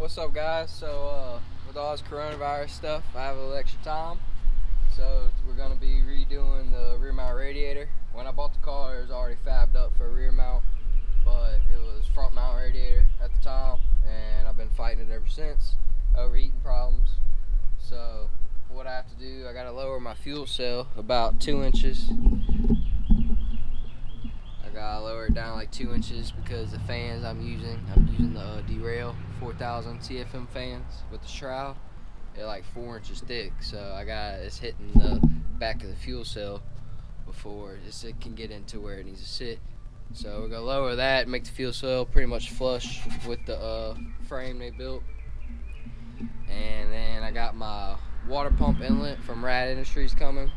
What's up, guys? So with all this coronavirus stuff, I have a little extra time, so we're gonna be redoing the rear mount radiator. When I bought the car, it was already fabbed up for a rear mount, but it was front mount radiator at the time, and I've been fighting it ever since, overheating problems. So what I have to do, I gotta lower my fuel cell about 2 inches. I gotta lower it down like 2 inches because the fans I'm using the Derail 4000 TFM fans with the shroud. They're like 4 inches thick, so it's hitting the back of the fuel cell before it can get into where it needs to sit. So we're gonna lower that, make the fuel cell pretty much flush with the frame they built. And then I got my water pump inlet from Rad Industries coming.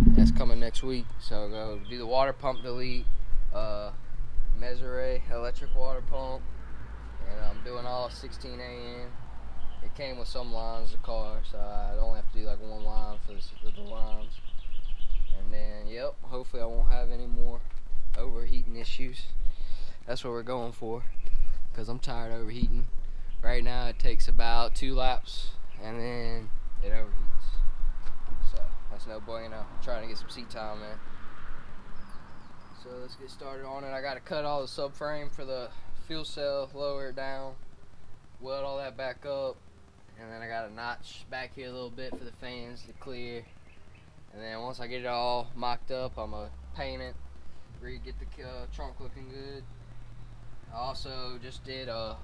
That's coming next week. So we're gonna do the water pump delete, Mesure electric water pump, and I'm doing all 16 AN. It came with some lines of the car, so I only have to do like one line for the lines. And then, yep, hopefully I won't have any more overheating issues. That's what we're going for, because I'm tired of overheating. Right now it takes about 2 laps, and then it overheats. So that's no bueno. I'm trying to get some seat time, man. So let's get started on it. I got to cut all the subframe for the fuel cell, lower it down, weld all that back up, and then I got a notch back here a little bit for the fans to clear. And then once I get it all mocked up, I'm gonna paint it, get the trunk looking good. I also just did a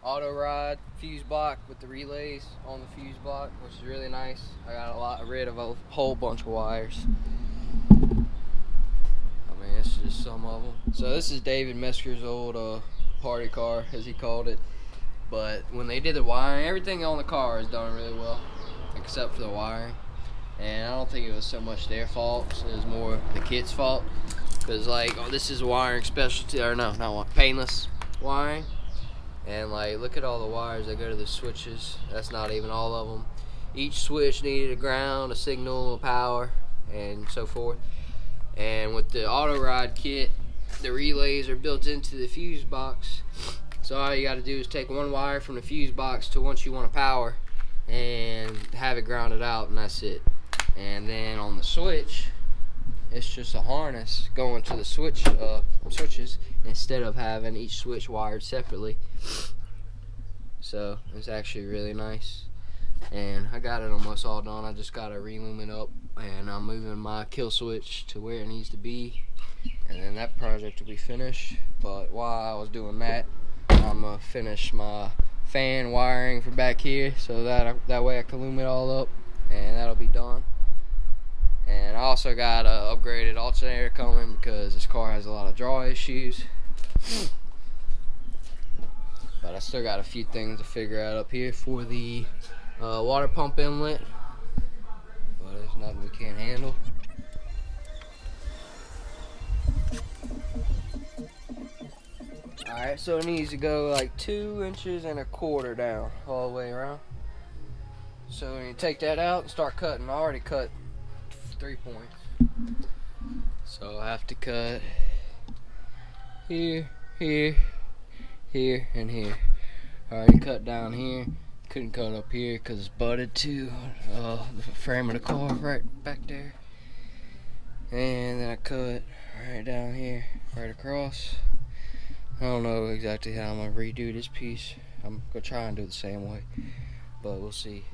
auto rod fuse block with the relays on the fuse block, which is really nice. I got rid of a whole bunch of wires. I mean, it's just some of them. So this is David Mesker's old party car, as he called it. But when they did the wiring, everything on the car is done really well, except for the wiring. And I don't think it was so much their fault, it was more the kit's fault. Because like, this is wiring specialty, or no, not painless wiring. And like, look at all the wires that go to the switches. That's not even all of them. Each switch needed a ground, a signal, a power, and so forth. And with the auto rod kit, the relays are built into the fuse box. So all you got to do is take one wire from the fuse box to once you want to power, and have it grounded out, and that's it. And then on the switch, it's just a harness going to the switches instead of having each switch wired separately. So it's actually really nice, and I got it almost all done. I just got to relume it up, and I'm moving my kill switch to where it needs to be, and then that project will be finished. But while I was doing that, I'm gonna finish my fan wiring for back here, so that way I can loom it all up, and that'll be done. And I also got a upgraded alternator coming because this car has a lot of draw issues. But I still got a few things to figure out up here for the water pump inlet, but there's nothing we can't handle. Alright, so it needs to go like 2.25 inches down all the way around. So when you take that out and start cutting, I already cut 3 points. So I have to cut here, here, here, and here. I already cut down here. Couldn't cut up here because it's butted to the frame of the car right back there. And then I cut right down here, right across. I don't know exactly how I'm going to redo this piece. I'm going to try and do it the same way, but we'll see.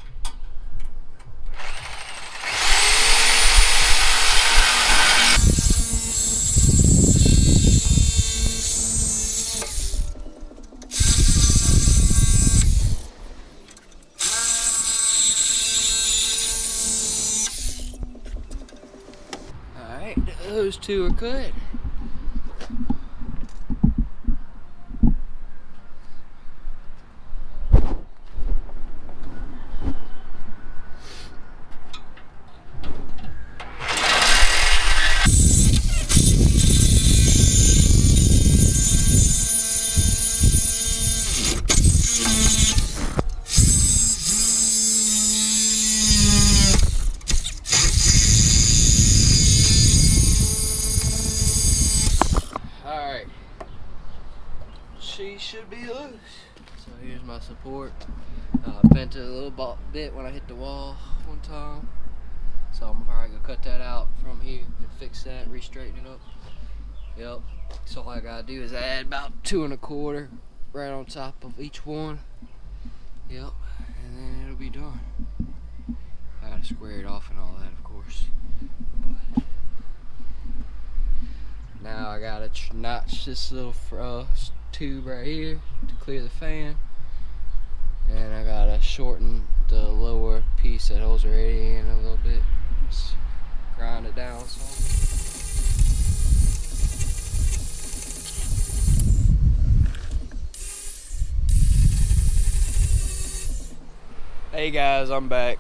Alright, those two are cut. She should be loose. So Here's my support. I bent it a little bit when I hit the wall one time, so I'm probably gonna cut that out from here and fix that, re-straighten it up. Yep. So all I gotta do is add about 2 1/4 right on top of each one. Yep. And then it'll be done. I gotta square it off and all that, of course. But now I gotta notch this little tube right here to clear the fan, and I gotta shorten the lower piece that holds the radiator in a little bit. Just grind it down some. Hey guys, I'm back.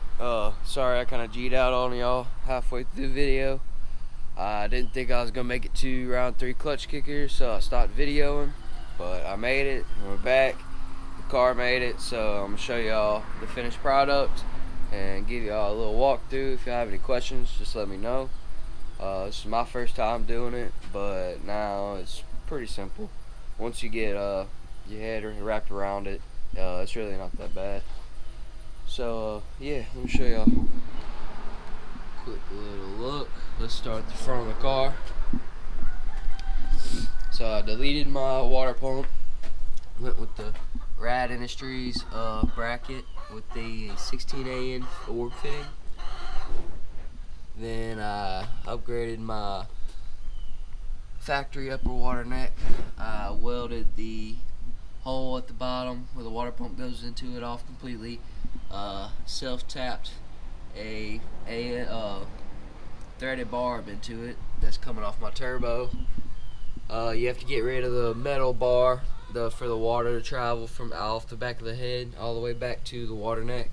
Sorry I kind of G'd out on y'all halfway through the video. I didn't think I was gonna make it to round 3 clutch kickers, so I stopped videoing. But I made it, and we're back. The car made it, so I'm gonna show y'all the finished product and give y'all a little walkthrough. If you have any questions, just let me know. This is my first time doing it, but now it's pretty simple. Once you get your head wrapped around it, it's really not that bad. So yeah, let me show y'all. Quick little look. Let's start at the front of the car. So I deleted my water pump. Went with the Rad Industries bracket with the 16AN orb fitting. Then I upgraded my factory upper water neck. I welded the hole at the bottom where the water pump goes into it off completely. Self-tapped a threaded barb into it that's coming off my turbo. You have to get rid of the metal bar for the water to travel from off the back of the head all the way back to the water neck.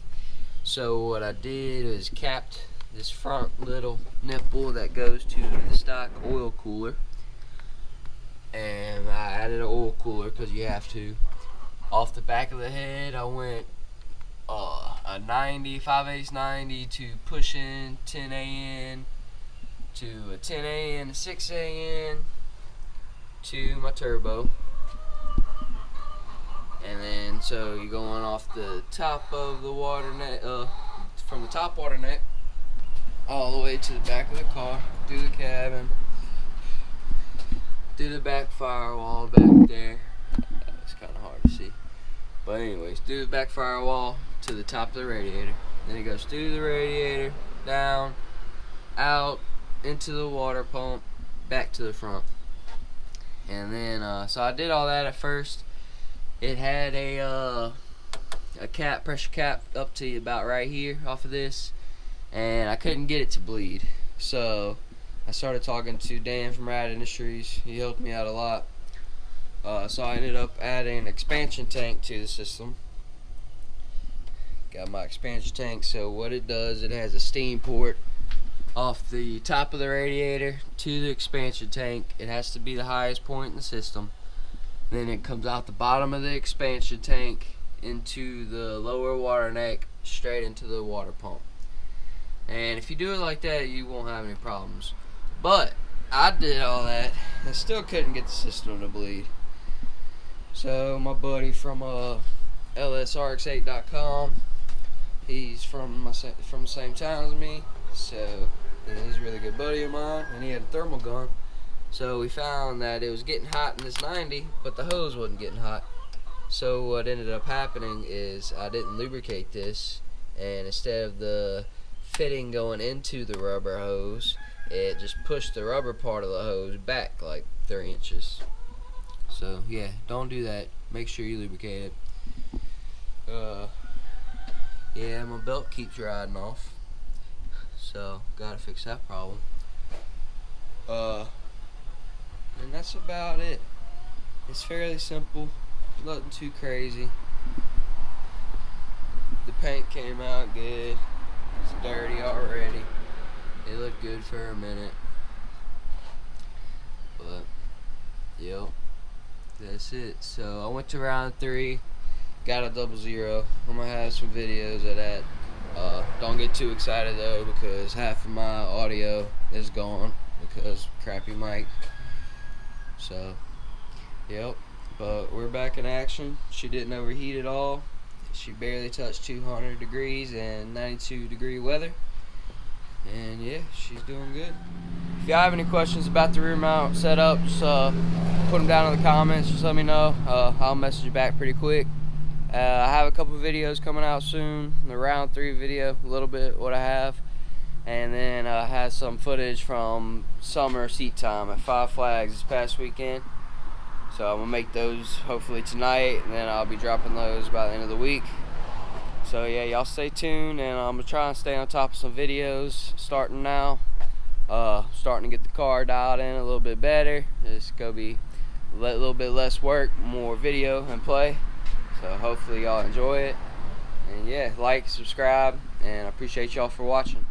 So what I did is capped this front little nipple that goes to the stock oil cooler, and I added an oil cooler because you have to. Off the back of the head I went a 90, 5/8 90 to pushing 10AN to a 10AN to 6AN to my turbo. And then so you're going off the top of the water neck, from the top water neck all the way to the back of the car, through the cabin, through the back firewall back there. It's kind of hard to see. But anyways, through the back firewall to the top of the radiator. Then it goes through the radiator, down, out, into the water pump, back to the front. And then, so I did all that at first. It had a pressure cap up to about right here off of this, and I couldn't get it to bleed. So I started talking to Dan from Rad Industries. He helped me out a lot. So I ended up adding an expansion tank to the system. Got my expansion tank, so what it does, it has a steam port off the top of the radiator to the expansion tank. It has to be the highest point in the system. Then it comes out the bottom of the expansion tank into the lower water neck, straight into the water pump. And if you do it like that, you won't have any problems. But I did all that and still couldn't get the system to bleed. So my buddy from lsrx8.com, he's from the same town as me, so he's a really good buddy of mine, and he had a thermal gun. So we found that it was getting hot in this 90, but the hose wasn't getting hot. So what ended up happening is I didn't lubricate this, and instead of the fitting going into the rubber hose, it just pushed the rubber part of the hose back like 3 inches. So yeah, don't do that. Make sure you lubricate it. Yeah, my belt keeps riding off, so gotta fix that problem. And that's about it. It's fairly simple, nothing too crazy. The paint came out good. It's dirty already. It looked good for a minute, but yep, that's it. So I went to round 3, got a 00. I'm gonna have some videos of that. Don't get too excited though, because half of my audio is gone because crappy mic. So yep, But we're back in action. She didn't overheat at all. She barely touched 200 degrees and 92 degree weather. And yeah, she's doing good. If y'all have any questions about the rear mount setup, just put them down in the comments. Just let me know. I'll message you back pretty quick. I have a couple videos coming out soon. The round 3 video, a little bit what I have. And then I had some footage from summer seat time at Five Flags this past weekend. So I'm gonna make those hopefully tonight, and then I'll be dropping those by the end of the week. So yeah, y'all stay tuned, and I'm gonna try and stay on top of some videos starting now. Starting to get the car dialed in a little bit better. It's gonna be a little bit less work, more video and play. So hopefully y'all enjoy it. And yeah, like, subscribe, and I appreciate y'all for watching.